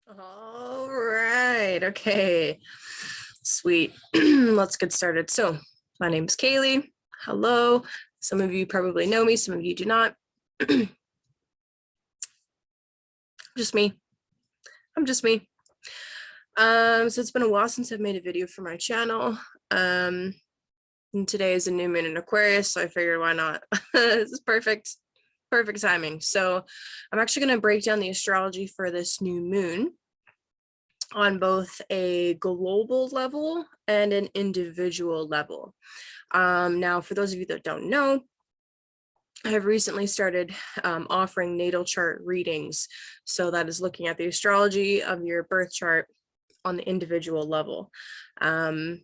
All right. Okay. Sweet. Let's get started. So, my name is Kayleigh. Hello. Some of you probably know me, some of you do not. Just me. I'm just me. So it's been a while since I've made a video for my channel. And today is a new moon in Aquarius, so I figured why not? This is perfect timing. So I'm actually going to break down the astrology for this new moon on both a global level and an individual level. Now, for those of you that don't know, I have recently started offering natal chart readings. So that is looking at the astrology of your birth chart on the individual level. And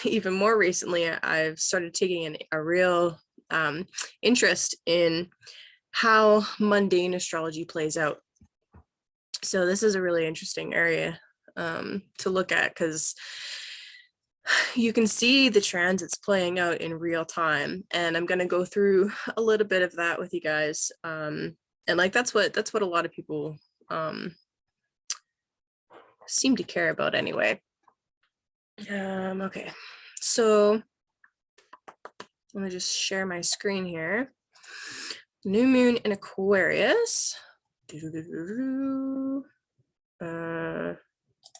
even more recently, I've started taking a real interest in how mundane astrology plays out. So this is a really interesting area to look at, because you can see the transits playing out in real time, and I'm going to go through a little bit of that with you guys. And like that's what a lot of people seem to care about anyway. Okay, so let me just share my screen here. New moon in Aquarius.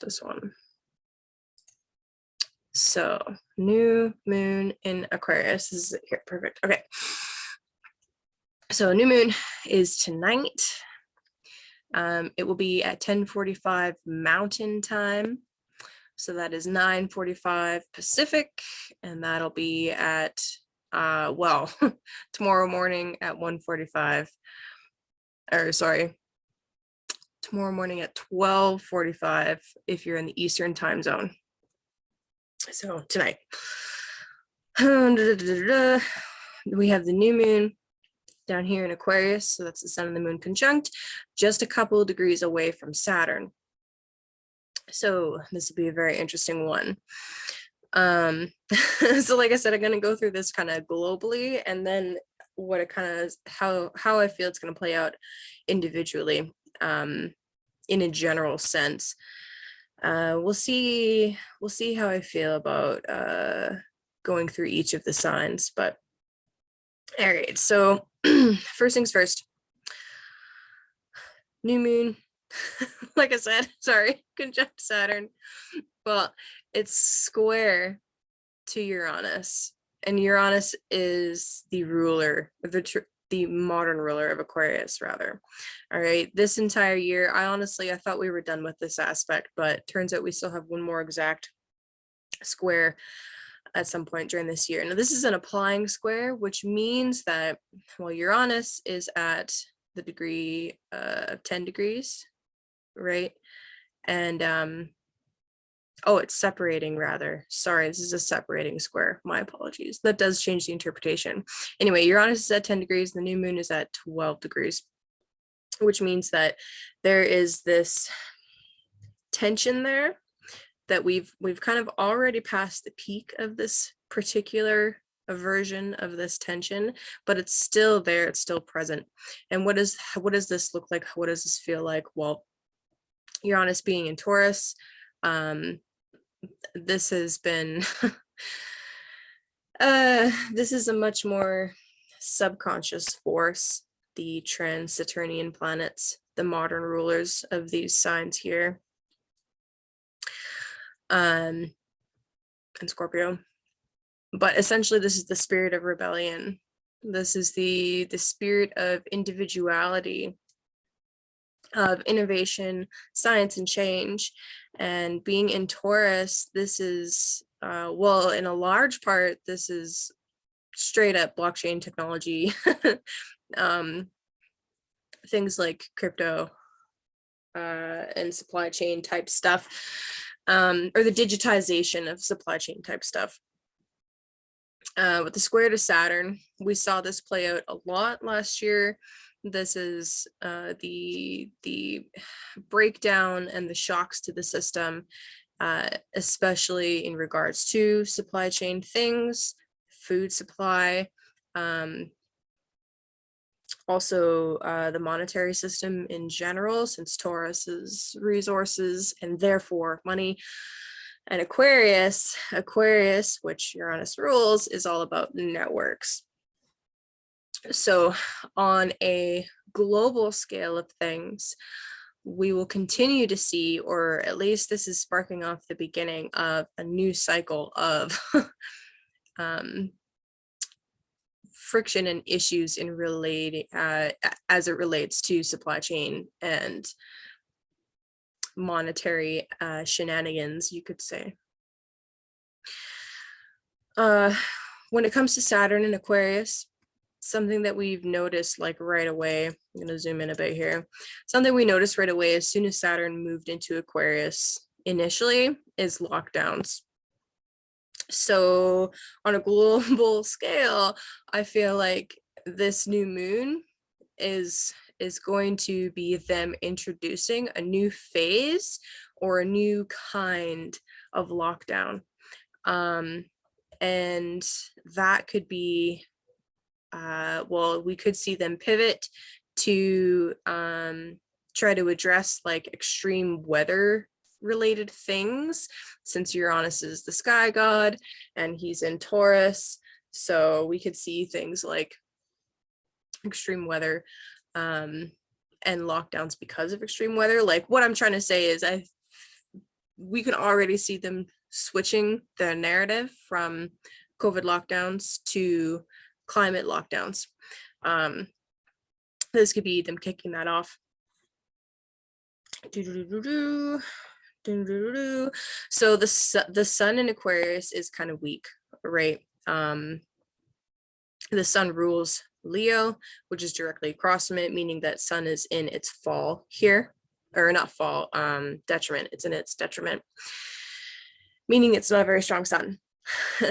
This one. So new moon in Aquarius. This is it here. Perfect. Okay. So new moon is tonight. It will be at 10:45 Mountain Time. So that is 9:45 Pacific, and that'll be at well, tomorrow morning at 1:45. Or sorry, tomorrow morning at 12:45 if you're in the Eastern time zone. So tonight. We have the new moon down here in Aquarius, so that's the sun and the moon conjunct, just a couple of degrees away from Saturn. So this will be a very interesting one. So like I said, I'm going to go through this kind of globally, and then what it kind of how I feel it's going to play out individually, in a general sense. We'll see how I feel about going through each of the signs. But all right, so first things first, new moon. Like I said, sorry, conjunct Saturn. Well, it's square to Uranus, and Uranus is the ruler, the modern ruler of Aquarius, rather. All right, this entire year, I thought we were done with this aspect, but turns out we still have one more exact square at some point during this year. Now, this is an applying square, which means that, well, Uranus is at the degree of 10 degrees, right? And oh, it's separating, rather. Sorry, this is a separating square. My apologies. That does change the interpretation. Anyway, Uranus is at 10 degrees, the new moon is at 12 degrees, which means that there is this tension there, that we've kind of already passed the peak of this particular version of this tension, but it's still there, it's still present. And what does this look like? What does this feel like? Well, Uranus being in Taurus, this has been this is a much more subconscious force. The trans-Saturnian planets, the modern rulers of these signs here, and Scorpio. But essentially, this is the spirit of rebellion. This is the spirit of individuality, of innovation, science, and change. And being in Taurus, this is, well, in a large part, this is straight up blockchain technology, things like crypto and supply chain type stuff, or the digitization of supply chain type stuff. With the square to Saturn, we saw this play out a lot last year. This is the breakdown and the shocks to the system, especially in regards to supply chain things, food supply, Also, the monetary system in general, since Taurus is resources and therefore money. And Aquarius, which Uranus rules, is all about networks. So on a global scale of things, we will continue to see, or at least this is sparking off the beginning of a new cycle of friction and issues in relating as it relates to supply chain and monetary shenanigans, you could say. When it comes to Saturn and Aquarius, something that we've noticed like right away, I'm going to zoom in a bit here. Something we noticed right away as soon as Saturn moved into Aquarius initially is lockdowns. So on a global scale, I feel like this new moon is going to be them introducing a new phase or a new kind of lockdown. And that could be, well, we could see them pivot to try to address like extreme weather related things, since Uranus is the sky god and he's in Taurus. So we could see things like extreme weather and lockdowns because of extreme weather. Like what I'm trying to say is we can already see them switching the narrative from COVID lockdowns to climate lockdowns. This could be them kicking that off. So the sun in Aquarius is kind of weak, right? The sun rules Leo, which is directly across from it, meaning that sun is in its fall here, or not fall, detriment. It's in its detriment, meaning it's not a very strong sun.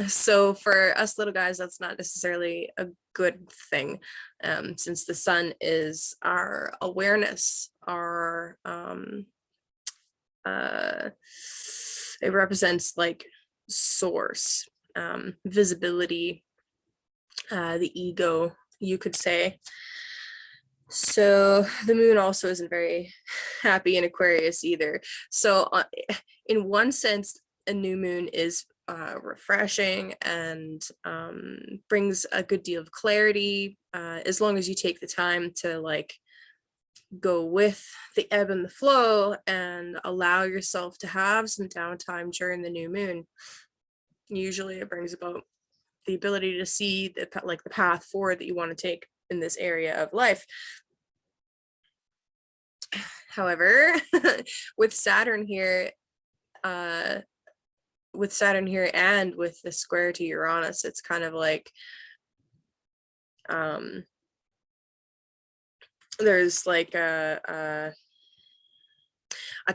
So for us little guys, that's not necessarily a good thing, since the sun is our awareness, our it represents like source, visibility, the ego, you could say. So the moon also isn't very happy in Aquarius either. So in one sense, a new moon is refreshing and brings a good deal of clarity, as long as you take the time to like go with the ebb and the flow and allow yourself to have some downtime during the new moon. Usually it brings about the ability to see the path forward that you want to take in this area of life. However, with Saturn here and with the square to Uranus, it's kind of like there's like a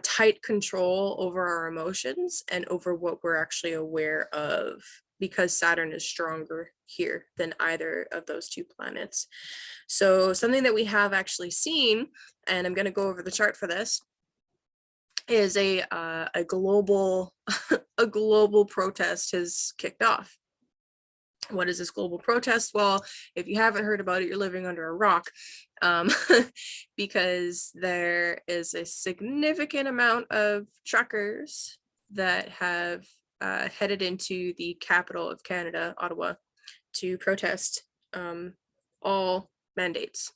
tight control over our emotions and over what we're actually aware of, because Saturn is stronger here than either of those two planets. So something that we have actually seen, and I'm going to go over the chart for this, is a global a global protest has kicked off. What is this global protest? Well, if you haven't heard about it, you're living under a rock, because there is a significant amount of truckers that have headed into the capital of Canada, Ottawa, to protest all mandates.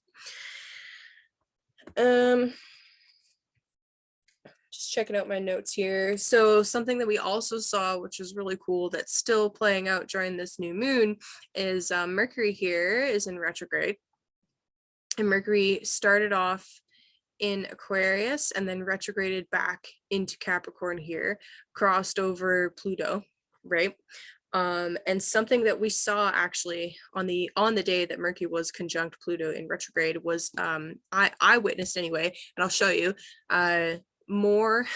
Just checking out my notes here. So something that we also saw, which is really cool, that's still playing out during this new moon, is Mercury here is in retrograde. And Mercury started off in Aquarius and then retrograded back into Capricorn here, crossed over Pluto, right? And something that we saw actually on the day that Mercury was conjunct Pluto in retrograde was I witnessed anyway, and I'll show you more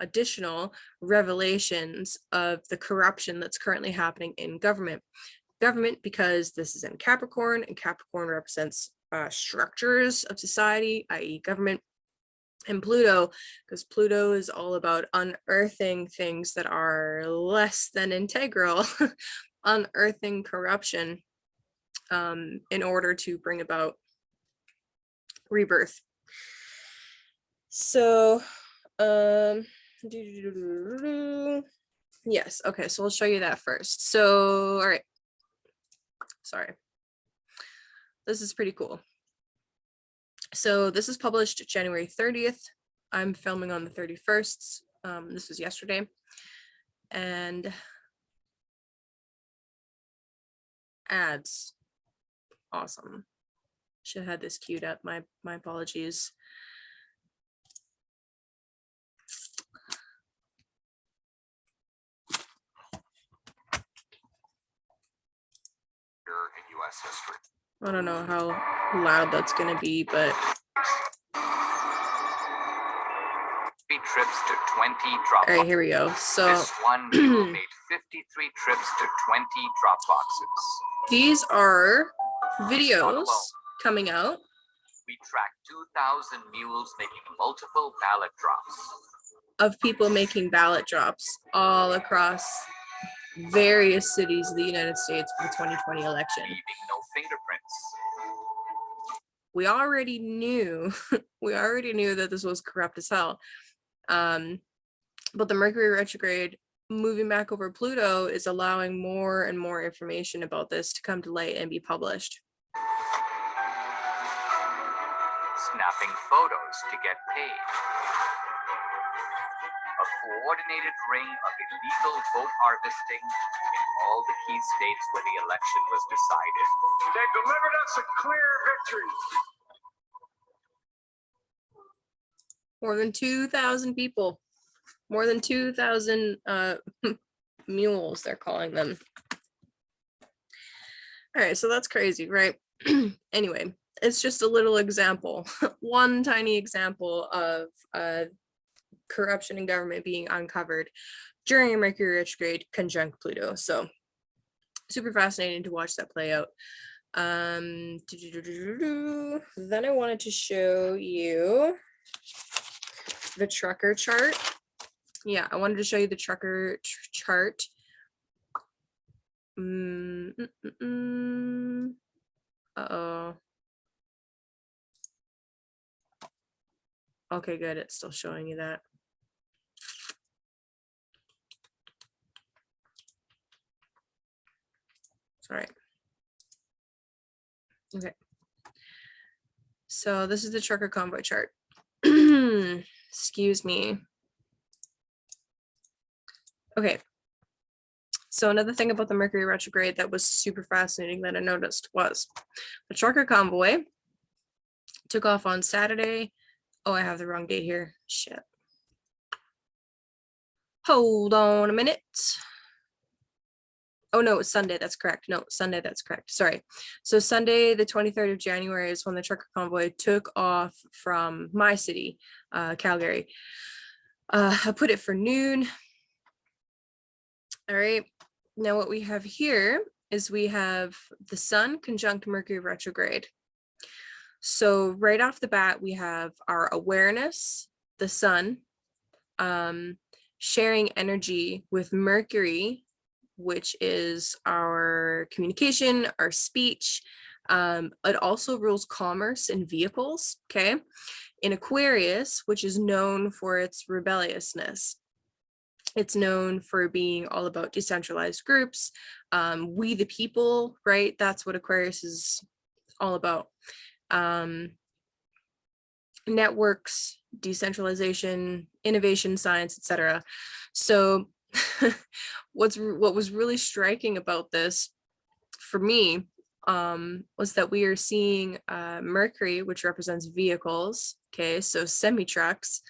additional revelations of the corruption that's currently happening in government, because this is in Capricorn, and Capricorn represents structures of society, i.e. government, and Pluto, because Pluto is all about unearthing things that are less than integral, unearthing corruption in order to bring about rebirth. So, yes, okay, so we'll show you that first. So, all right, sorry. This is pretty cool. So this is published January 30th. I'm filming on the 31st. This was yesterday. And ads, awesome. Should have had this queued up, my apologies. In US history. I don't know how loud that's gonna be, but 3 trips to 20 drop. all right, here we go. So this one mule made 53 trips to 20 drop boxes. These are videos coming out. We tracked 2,000 mules making multiple ballot drops. Of people making ballot drops all across various cities of the United States for the 2020 election. Leaving no fingerprints. We already knew, that this was corrupt as hell. But the Mercury retrograde moving back over Pluto is allowing more and more information about this to come to light and be published. Snapping photos to get paid. A coordinated ring of illegal vote harvesting in all the key states where the election was decided. They delivered us a clear victory. More than 2,000 people, more than 2,000 mules, they're calling them. All right, so that's crazy, right? Anyway, it's just a little example, one tiny example of corruption in government being uncovered during Mercury retrograde conjunct Pluto. So super fascinating to watch that play out. Then I wanted to show you the trucker chart. Yeah, I wanted to show you the trucker chart. Uh-oh. Okay, good. It's still showing you that. Sorry. Okay. So this is the trucker convoy chart. Excuse me. Okay. So another thing about the Mercury retrograde that was super fascinating that I noticed was the trucker convoy took off on Saturday. Oh, I have the wrong date here. Shit. Hold on a minute. Oh no, it's Sunday, that's correct. No, Sunday, that's correct. Sorry. So Sunday, the 23rd of January is when the trucker convoy took off from my city, Calgary. I put it for noon. All right. Now what we have here is we have the sun conjunct Mercury retrograde. So right off the bat, we have our awareness, the sun, sharing energy with Mercury, which is our communication, our speech. It also rules commerce and vehicles, okay? In Aquarius, which is known for its rebelliousness. It's known for being all about decentralized groups. We the people, right? That's what Aquarius is all about. Networks, decentralization, innovation, science, etc. So what was really striking about this for me was that we are seeing Mercury, which represents vehicles, okay, so semi-trucks,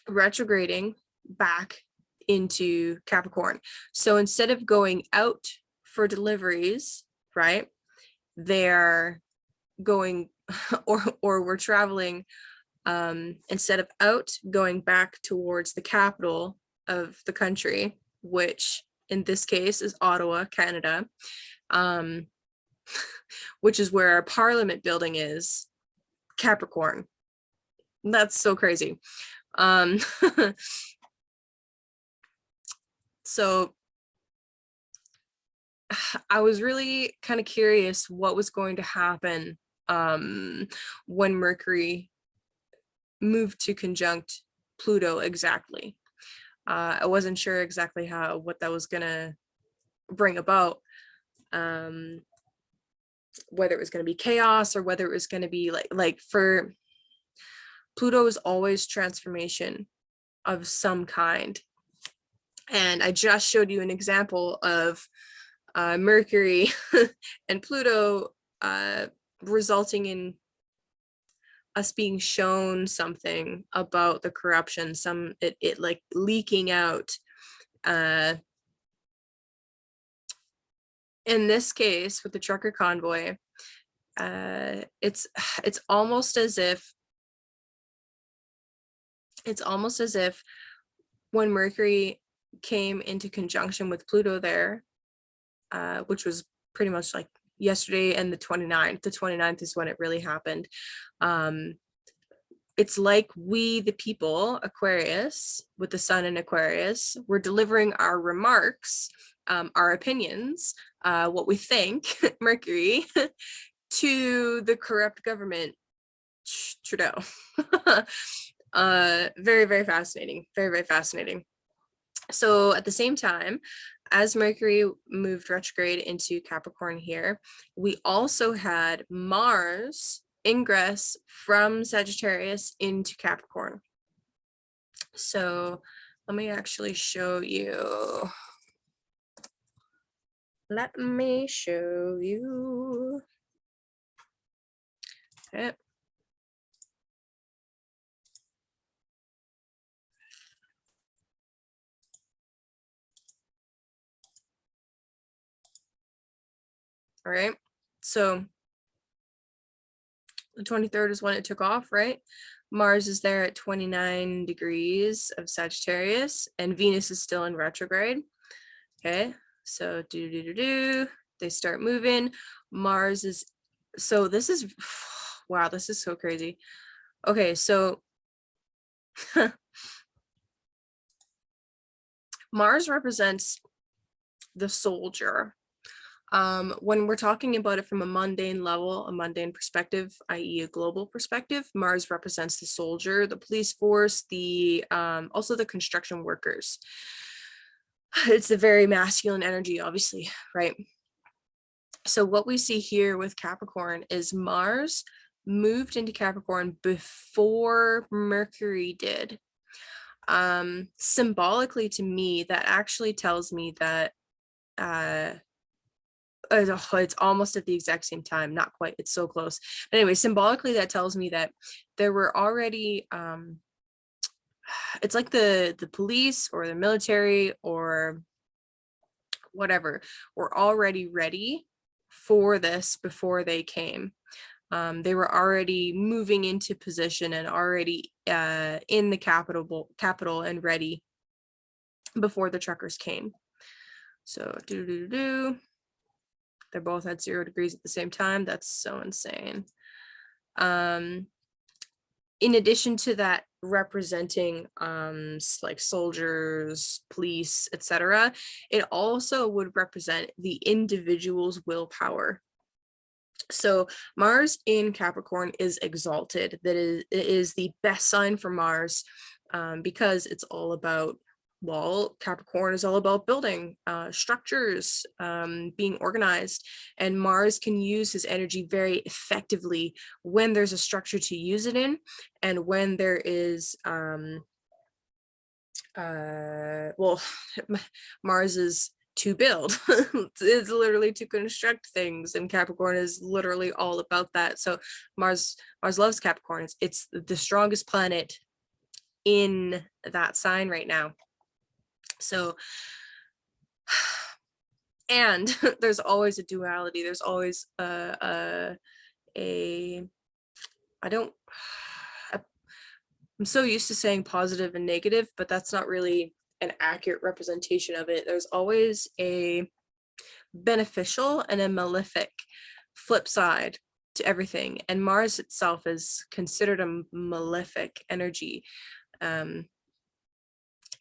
retrograding back into Capricorn. So instead of going out for deliveries, right, they're going or we're traveling instead of out, going back towards the capital of the country, which in this case is Ottawa, Canada, which is where our parliament building is, Capricorn. That's so crazy. So I was really kind of curious what was going to happen when Mercury moved to conjunct Pluto exactly. I wasn't sure exactly what that was gonna bring about, whether it was gonna be chaos or whether it was gonna be like for Pluto is always transformation of some kind. And I just showed you an example of Mercury and Pluto resulting in us being shown something about the corruption, it like leaking out. In this case, with the trucker convoy, it's almost as if when Mercury came into conjunction with Pluto there, which was pretty much like yesterday and the 29th. The 29th is when it really happened. It's like we, the people, Aquarius, with the sun in Aquarius, we're delivering our remarks, our opinions, what we think, Mercury, to the corrupt government, Trudeau. Very, very fascinating. Very, very fascinating. So at the same time, as Mercury moved retrograde into Capricorn here, we also had Mars ingress from Sagittarius into Capricorn. So let me actually show you. Let me show you. Okay. All right. So the 23rd is when it took off, right? Mars is there at 29 degrees of Sagittarius and Venus is still in retrograde. Okay, so they start moving. Mars is, so this is, wow, this is so crazy. Okay, so Mars represents the soldier. When we're talking about it from a mundane level, a mundane perspective, i.e. a global perspective, Mars represents the soldier, the police force, the also the construction workers. It's a very masculine energy, obviously, right? So what we see here with Capricorn is Mars moved into Capricorn before Mercury did. Symbolically to me, that actually tells me that it's almost at the exact same time, not quite, it's so close. But anyway, symbolically that tells me that there were already it's like the police or the military or whatever were already ready for this before they came. They were already moving into position and already in the capital and ready before the truckers came. So they're both at 0 degrees at the same time. That's so insane. In addition to that, representing like soldiers, police, etc., it also would represent the individual's willpower. So Mars in Capricorn is exalted. That is the best sign for Mars, because it's all about, well, Capricorn is all about building structures, being organized, and Mars can use his energy very effectively when there's a structure to use it in, and when there is well, Mars is to build. It's literally to construct things, and Capricorn is literally all about that. So Mars loves Capricorn. It's the strongest planet in that sign right now. So, and there's always a duality. There's always I'm so used to saying positive and negative, but that's not really an accurate representation of it. There's always a beneficial and a malefic flip side to everything, and Mars itself is considered a malefic energy.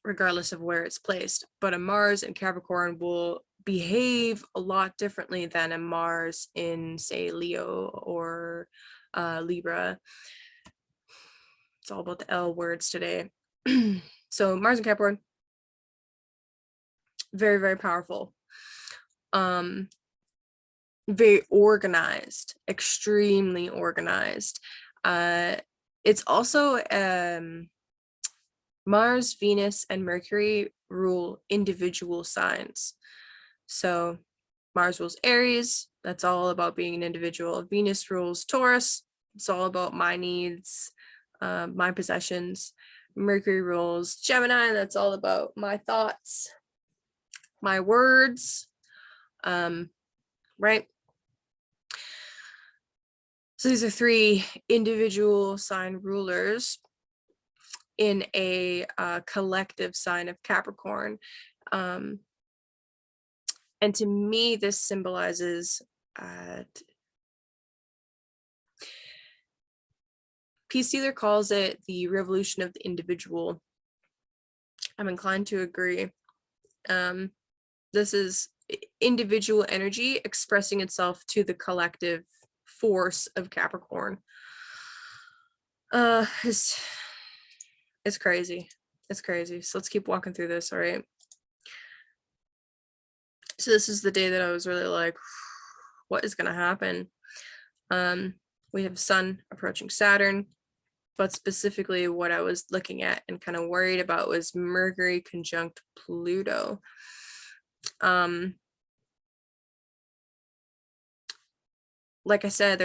regardless of where it's placed. But a Mars in Capricorn will behave a lot differently than a Mars in, say, Leo or Libra. It's all about the L words today. So Mars in Capricorn, very, very powerful. Very organized, extremely organized. It's also Mars, Venus, and Mercury rule individual signs. So Mars rules Aries, that's all about being an individual. Venus rules Taurus, it's all about my needs, my possessions. Mercury rules Gemini, that's all about my thoughts, my words, right? So these are 3 individual sign rulers in a collective sign of Capricorn. And to me, this symbolizes Peace Stealer calls it the revolution of the individual. I'm inclined to agree. This is individual energy expressing itself to the collective force of Capricorn. It's crazy. It's crazy. So let's keep walking through this, all right? So this is the day that I was really like, what is gonna happen? We have Sun approaching Saturn, but specifically what I was looking at and kind of worried about was Mercury conjunct Pluto. Like I said,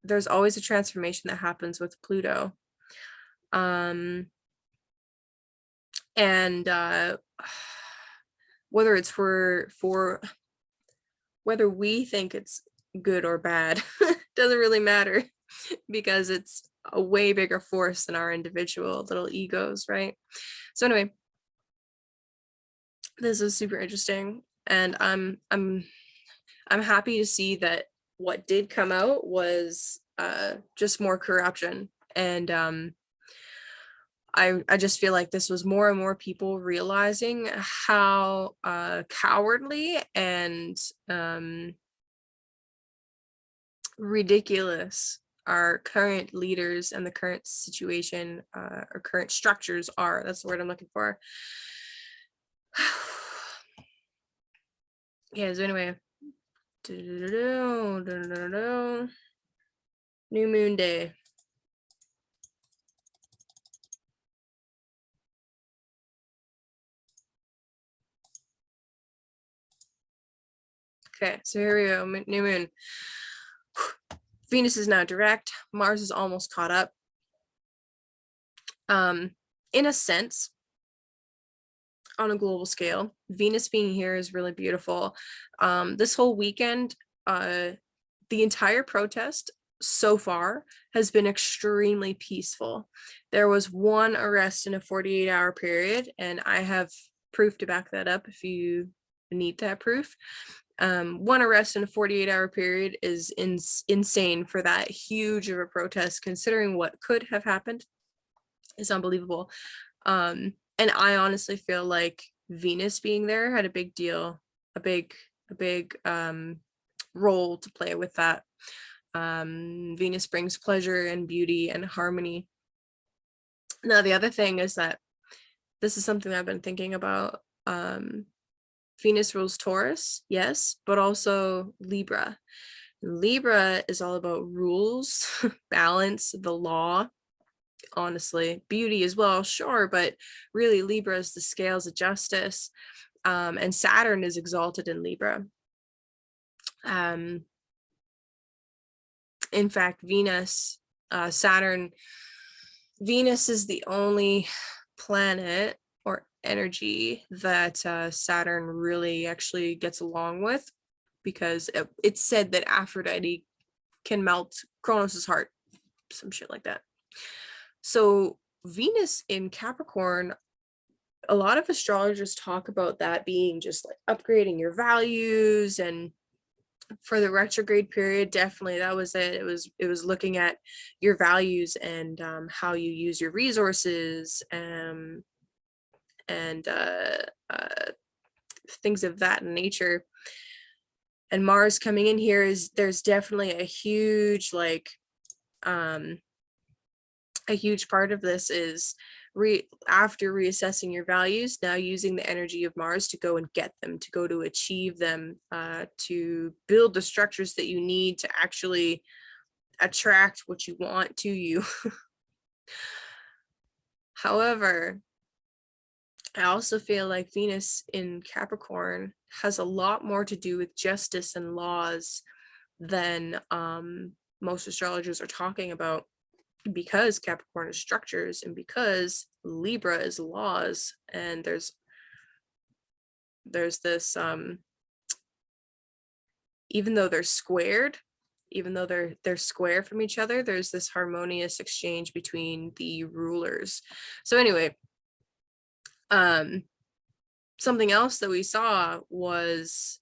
there's always a transformation that happens with Pluto. And whether it's for whether we think it's good or bad doesn't really matter, because it's a way bigger force than our individual little egos, right? So anyway, this is super interesting, and I'm happy to see that what did come out was just more corruption. And I just feel like this was more and more people realizing how cowardly and ridiculous our current leaders and the current situation or current structures are. That's the word I'm looking for. Yeah, so anyway. New moon day. Okay, so here we go. New moon. Venus is now direct. Mars is almost caught up. In a sense, on a global scale, Venus being here is really beautiful. This whole weekend, the entire protest so far has been extremely peaceful. There was one arrest in a 48-hour period, and I have proof to back that up if you need that proof. One arrest in a 48-hour period is insane for that huge of a protest, considering what could have happened. It's unbelievable. And I honestly feel like Venus being there had a big deal, a big role to play with that. Venus brings pleasure and beauty and harmony. Now, the other thing is that this is something I've been thinking about. Venus rules Taurus, yes, but also Libra. Libra is all about rules, balance, the law, honestly, beauty as well, sure, but really Libra is the scales of justice, and Saturn is exalted in Libra. In fact, Venus is the only planet or energy that Saturn really actually gets along with, because it's said that Aphrodite can melt Kronos' heart, some shit like that. So Venus in Capricorn, a lot of astrologers talk about that being just like upgrading your values, and for the retrograde period, definitely that was it. It was looking at your values and how you use your resources, and things of that nature. And Mars coming in here is, there's definitely a huge like a huge part of this is after reassessing your values, now using the energy of Mars to go and get them, to go to achieve them, to build the structures that you need to actually attract what you want to you. However, I also feel like Venus in Capricorn has a lot more to do with justice and laws than most astrologers are talking about, because Capricorn is structures and because Libra is laws. And there's this even though they're squared, even though they're square from each other, there's this harmonious exchange between the rulers. So anyway, something else that we saw was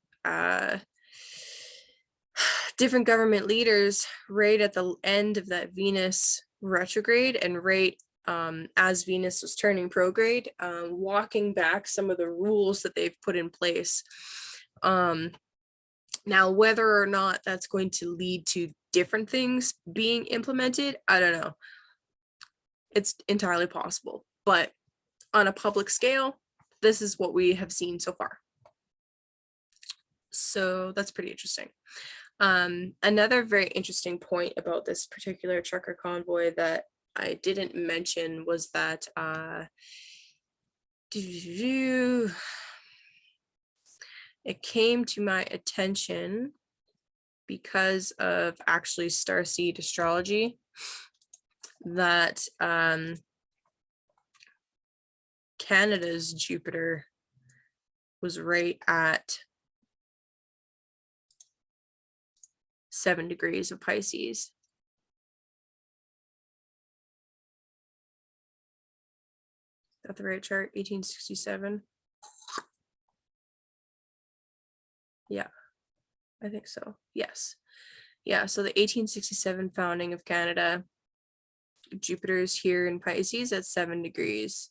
different government leaders right at the end of that Venus retrograde and right as Venus was turning prograde, walking back some of the rules that they've put in place. Now, whether or not that's going to lead to different things being implemented, I don't know. It's entirely possible, but on a public scale, this is what we have seen so far. So that's pretty interesting. Another very interesting point about this particular trucker convoy that I didn't mention was that it came to my attention because of actually starseed astrology that Canada's Jupiter was right at 7 degrees of Pisces. Is that the right chart? 1867. Yeah, I think so. Yes. Yeah, so the 1867 founding of Canada, Jupiter's here in Pisces at 7 degrees.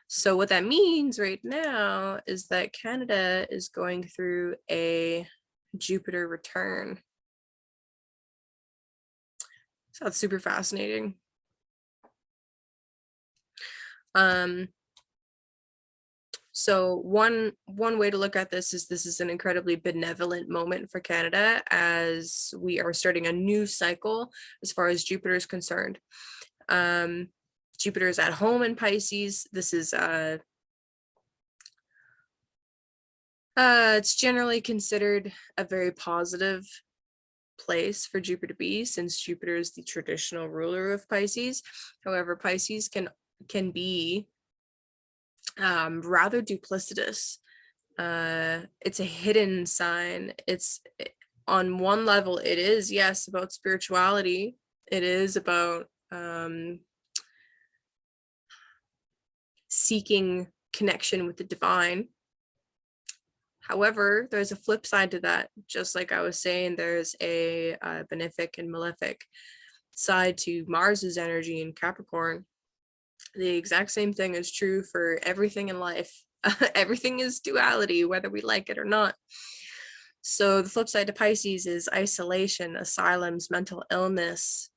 So what that means right now is that Canada is going through a Jupiter return. So that's super fascinating. So one way to look at this is an incredibly benevolent moment for Canada as we are starting a new cycle as far as Jupiter is concerned. Jupiter is at home in Pisces. This is it's generally considered a very positive place for Jupiter to be, since Jupiter is the traditional ruler of Pisces. However, Pisces can be rather duplicitous. It's a hidden sign. It's, on one level, it is, yes, about spirituality. It is about seeking connection with the divine. However, there's a flip side to that. Just like I was saying, there's a benefic and malefic side to Mars's energy in Capricorn. The exact same thing is true for everything in life. Everything is duality, whether we like it or not. So the flip side to Pisces is isolation, asylums, mental illness,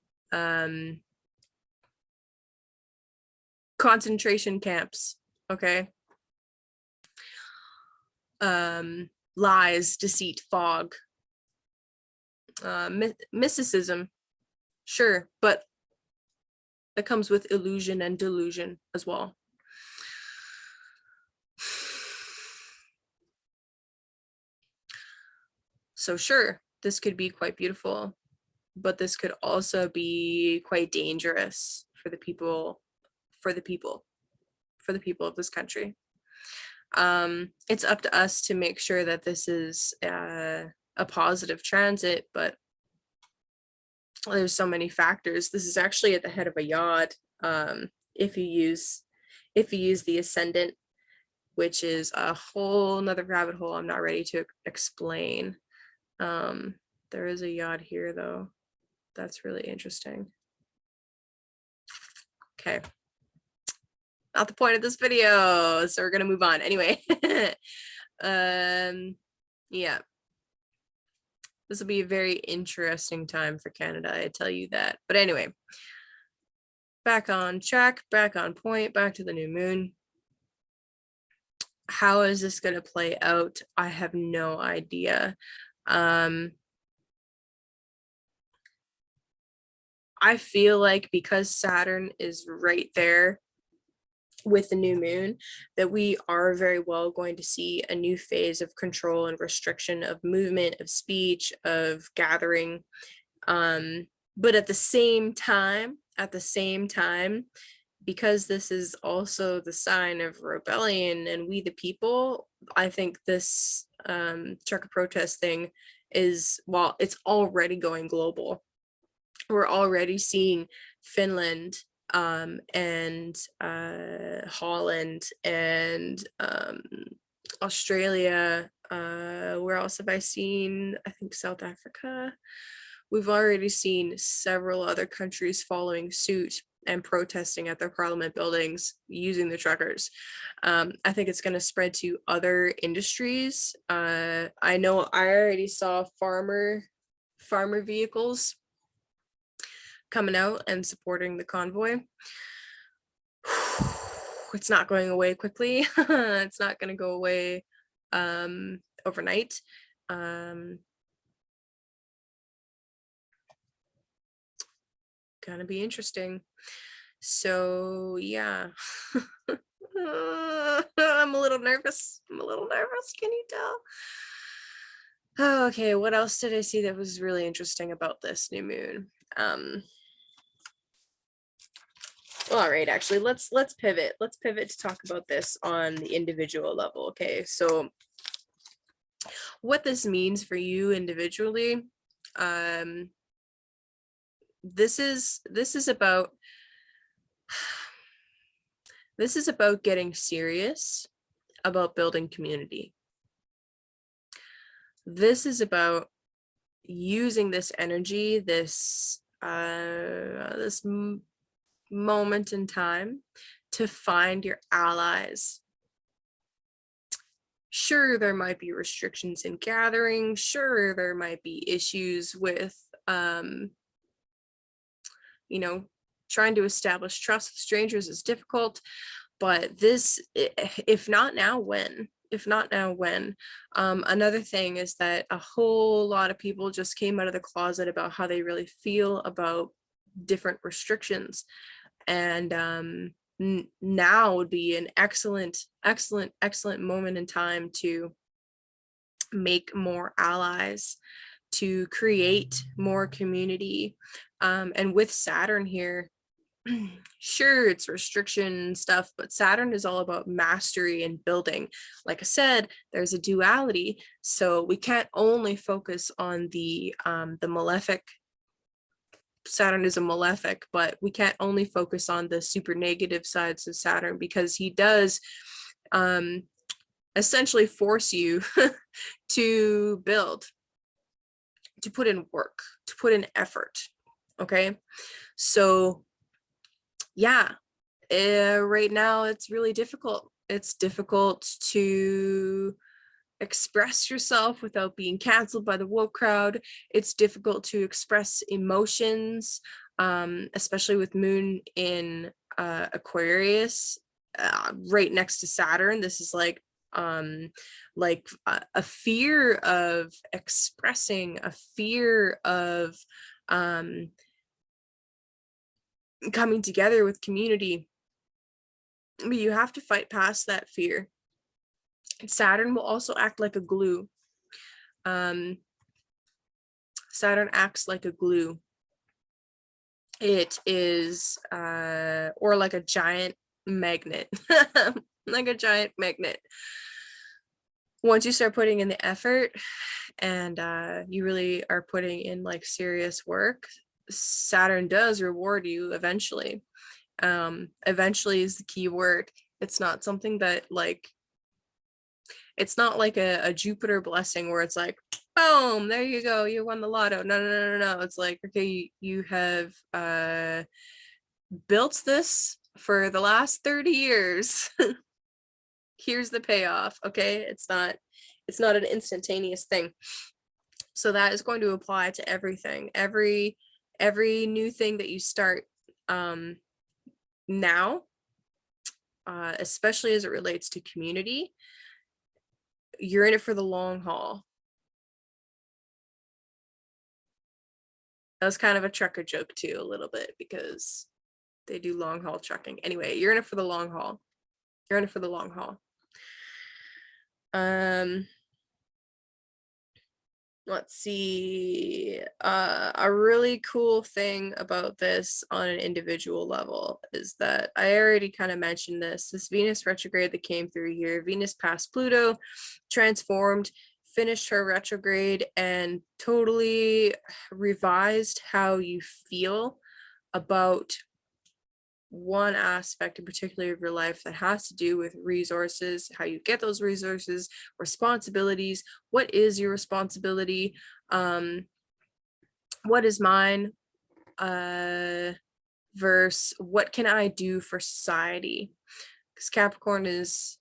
concentration camps, okay? Lies, deceit, fog, mysticism, sure, but that comes with illusion and delusion as well. So sure, this could be quite beautiful, but this could also be quite dangerous for the people of this country. It's up to us to make sure that this is a positive transit, but there's so many factors. This is actually at the head of a yod. If you use the ascendant, which is a whole nother rabbit hole I'm not ready to explain. There is a yod here though. That's really interesting. Okay. not the point of this video. So we're gonna move on anyway. Yeah, this will be a very interesting time for Canada, I tell you that. But anyway, back on track, back on point, back to the new moon. How is this going to play out? I have no idea. I feel like because Saturn is right there with the new moon, that we are very well going to see a new phase of control and restriction of movement, of speech, of gathering. But at the same time, because this is also the sign of rebellion and we the people, I think this trucker protest thing is, well, it's already going global. We're already seeing Finland and Holland and Australia. Where else have I seen? I think South Africa. We've already seen several other countries following suit and protesting at their parliament buildings using the truckers. I think it's going to spread to other industries. I know I already saw farmer vehicles coming out and supporting the convoy. It's not going away quickly. It's not going to go away overnight. Gonna be interesting. So yeah. I'm a little nervous. Can you tell? Oh, okay, what else did I see that was really interesting about this new moon? All right, actually, let's pivot. Let's pivot to talk about this on the individual level. Okay, so what this means for you individually, this is about getting serious about building community. This is about using this energy, this moment in time to find your allies. Sure, there might be restrictions in gathering. Sure, there might be issues with trying to establish trust with strangers is difficult, but this, if not now, when? Another thing is that a whole lot of people just came out of the closet about how they really feel about different restrictions, and now would be an excellent moment in time to make more allies, to create more community. And with Saturn here, sure, it's restriction stuff, but Saturn is all about mastery and building. Like I said, there's a duality, so we can't only focus on the malefic. Saturn is a malefic, but we can't only focus on the super negative sides of Saturn, because he does essentially force you to build, to put in work, to put in effort. Okay, so yeah, right now it's really difficult. It's difficult to express yourself without being canceled by the woke crowd. It's difficult to express emotions, especially with Moon in Aquarius, right next to Saturn. This is like a fear of expressing, a fear of coming together with community. But you have to fight past that fear. Saturn will also act like a glue. Saturn acts like a glue. It is, or like a giant magnet, like a giant magnet. Once you start putting in the effort and you really are putting in like serious work, Saturn does reward you eventually. Eventually is the key word. It's not something that it's not like a Jupiter blessing where it's like, boom, there you go, you won the lotto. No. It's like, okay, you have built this for the last 30 years. Here's the payoff. Okay, it's not an instantaneous thing. So that is going to apply to everything. Every new thing that you start now, especially as it relates to community, you're in it for the long haul. That was kind of a trucker joke too, a little bit, because they do long haul trucking. Anyway, you're in it for the long haul. You're in it for the long haul. Let's see. A really cool thing about this on an individual level is that I already kind of mentioned this Venus retrograde that came through here. Venus passed Pluto, transformed, finished her retrograde, and totally revised how you feel about one aspect in particular of your life that has to do with resources, how you get those resources, responsibilities. What is your responsibility? What is mine? Versus what can I do for society? Because Capricorn is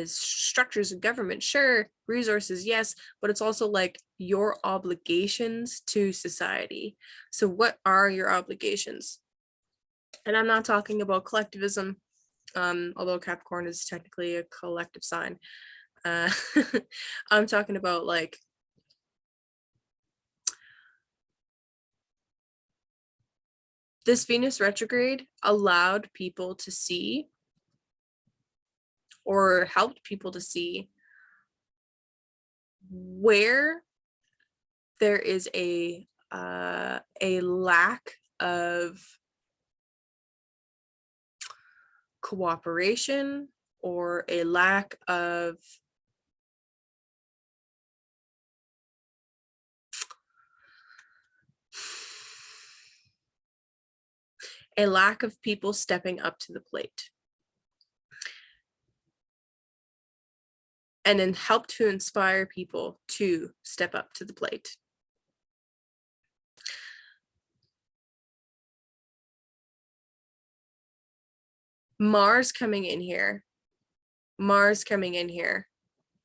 structures of government, sure, resources, yes, but it's also like your obligations to society. So what are your obligations? And I'm not talking about collectivism, although Capricorn is technically a collective sign. I'm talking about like this Venus retrograde allowed people to see, or helped people to see, where there is a lack of cooperation, or a lack of people stepping up to the plate, and then help to inspire people to step up to the plate. Mars coming in here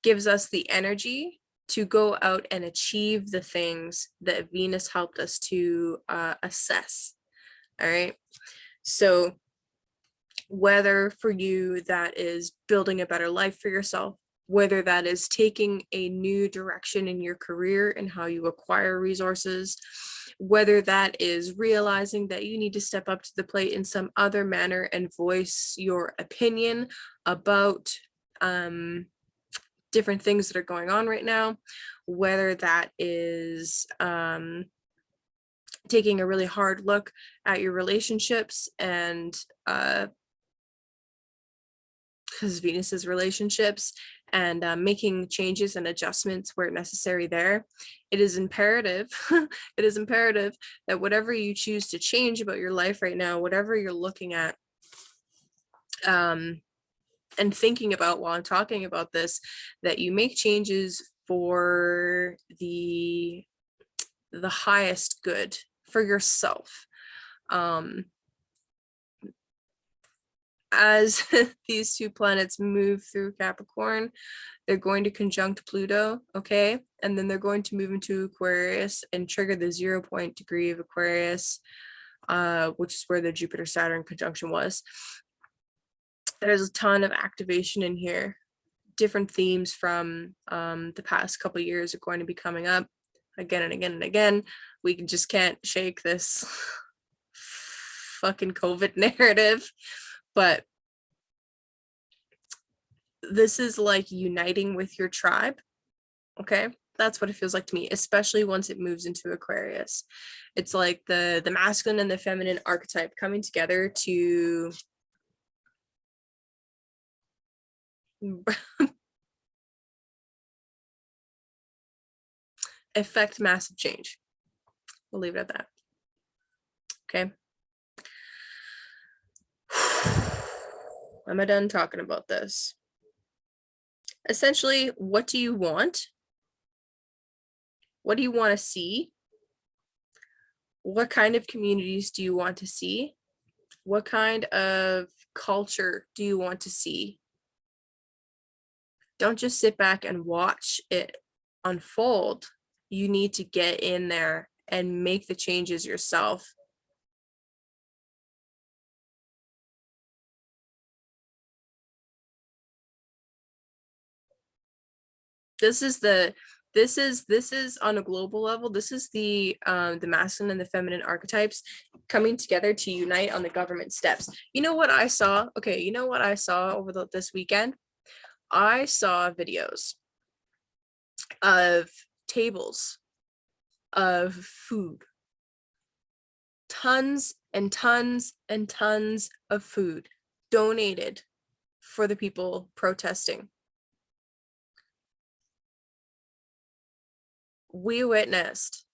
gives us the energy to go out and achieve the things that Venus helped us to assess. All right. So whether for you that is building a better life for yourself, whether that is taking a new direction in your career and how you acquire resources, whether that is realizing that you need to step up to the plate in some other manner and voice your opinion about different things that are going on right now, whether that is taking a really hard look at your relationships and because Venus is relationships, and making changes and adjustments where necessary there. It is imperative, it is imperative that whatever you choose to change about your life right now, whatever you're looking at and thinking about while I'm talking about this, that you make changes for the highest good for yourself. As these two planets move through Capricorn, they're going to conjunct Pluto, okay? And then they're going to move into Aquarius and trigger the 0 point degree of Aquarius, which is where the Jupiter-Saturn conjunction was. There's a ton of activation in here. Different themes from the past couple of years are going to be coming up again and again and again. We just can't shake this fucking COVID narrative. But this is like uniting with your tribe, okay? That's what it feels like to me, especially once it moves into Aquarius. It's like the masculine and the feminine archetype coming together to affect massive change. We'll leave it at that. Okay. Am I done talking about this? Essentially, what do you want? What do you want to see? What kind of communities do you want to see? What kind of culture do you want to see? Don't just sit back and watch it unfold. You need to get in there and make the changes yourself. This is on a global level. This is the masculine and the feminine archetypes coming together to unite on the government steps. You know what I saw? Okay, you know what I saw over this weekend? I saw videos of tables of food, tons and tons and tons of food donated for the people protesting. We witnessed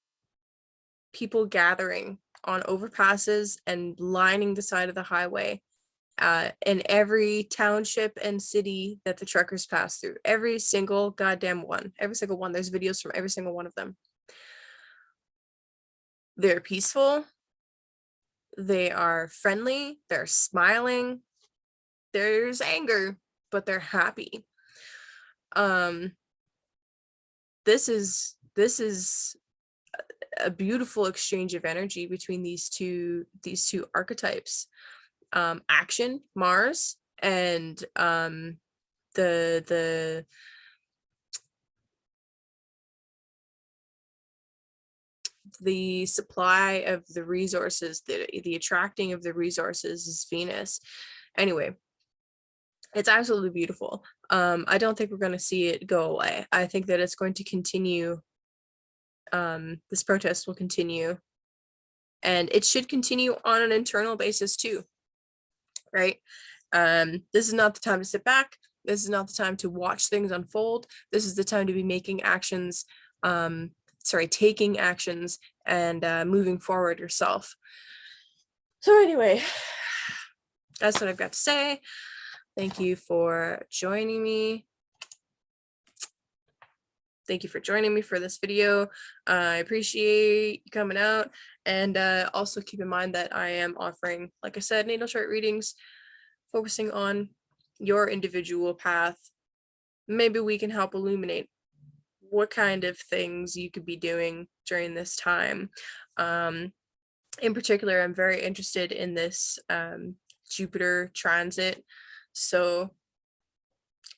people gathering on overpasses and lining the side of the highway in every township and city that the truckers pass through. Every single goddamn one. Every single one. There's videos from every single one of them. They're peaceful. They are friendly. They're smiling. There's anger, but they're happy. This is a beautiful exchange of energy between these two archetypes. Action, Mars, and the supply of the resources, the attracting of the resources is Venus. Anyway, it's absolutely beautiful. I don't think we're going to see it go away. I think that it's going to continue. This protest will continue, and it should continue on an internal basis too, right? This is not the time to sit back. This is not the time to watch things unfold. This is the time to be making actions, taking actions and moving forward yourself. So anyway, that's what I've got to say. Thank you for joining me. Thank you for joining me for this video. I appreciate you coming out, and also keep in mind that I am offering, like I said, natal chart readings focusing on your individual path. Maybe we can help illuminate what kind of things you could be doing during this time. In particular, I'm very interested in this Jupiter transit, so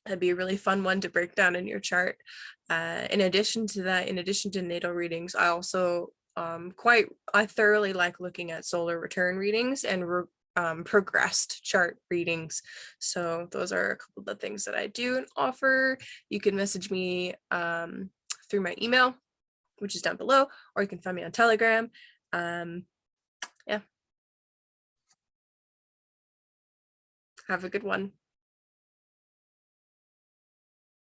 that'd be a really fun one to break down in your chart. In addition to that, in addition to natal readings, I also I thoroughly like looking at solar return readings and progressed chart readings. So those are a couple of the things that I do and offer. You can message me through my email, which is down below, or you can find me on Telegram. Yeah. Have a good one.